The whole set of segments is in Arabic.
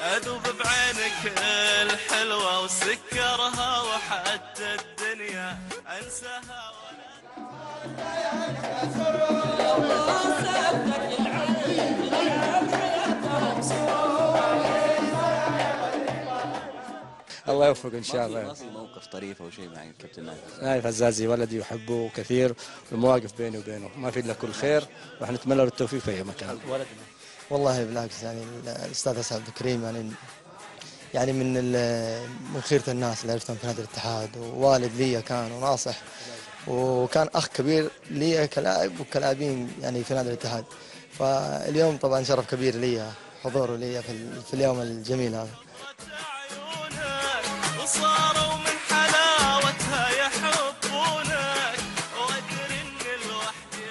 أذوب بعينك الحلوة وسكرها وحتى الدنيا أنساها. الله يوفق ان شاء الله. ما في موقف طريف او شيء مع الكابتن نايف؟ نايف عزازي ولدي يحبه كثير، والمواقف بيني وبينه ما في الا كل خير، واحنا نتمنى له التوفيق في اي مكان. والله بالعكس، يعني الاستاذ اسعد عبد الكريم يعني من خيرة الناس اللي عرفتهم في نادي الاتحاد، ووالد لي كان وناصح، وكان اخ كبير لي كلاعب وكلاعبين يعني في نادي الاتحاد. فاليوم طبعا شرف كبير لي حضوره لي في اليوم الجميل هذا. وصاروا من حلاوتها يحبونك، وادري ان لوحدي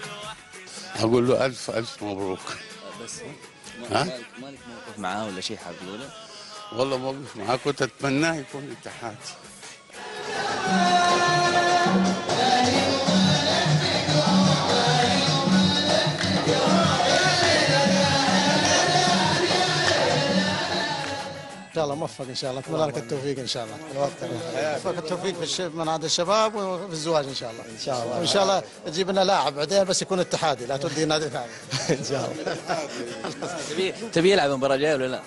اقول له الف الف مبروك. بس ها؟ مالك موقف معاه ولا شيء حاب تقوله؟ والله موقف معاه كنت اتمناه يكون اتحاد. ان شاء الله موفق ان شاء الله، اتمنى لك التوفيق ان شاء الله. موفق التوفيق في من هذا الشباب وفي الزواج ان شاء الله. ان شاء الله. وان شاء الله تجيب لنا لاعب بعدين بس يكون اتحادي، لا تودي نادي ثاني. ان شاء الله. تبي يلعب المباراه الجايه ولا لا؟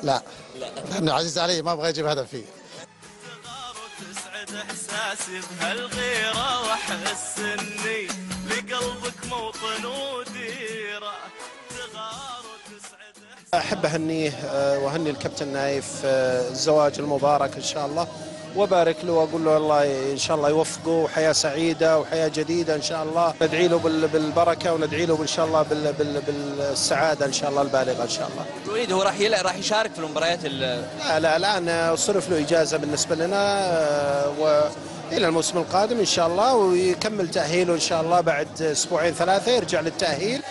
لا لانه عزيز علي ما ابغى يجيب هدف فيه. تسعد احساسي بهالغيره، واحس اني لقلبك موطن وديره. تغار وتسعد احب اهنيه واهني الكابتن نايف الزواج المبارك ان شاء الله، وبارك له واقول له الله ان شاء الله يوفقه وحياه سعيده وحياه جديده ان شاء الله. ندعي له بالبركه وندعي له ان شاء الله بالسعاده ان شاء الله البالغه ان شاء الله. وليد هو راح يشارك في المباريات لا الان صرف له اجازه بالنسبه لنا والى الموسم القادم ان شاء الله، ويكمل تاهيله ان شاء الله بعد اسبوعين ثلاثه يرجع للتاهيل.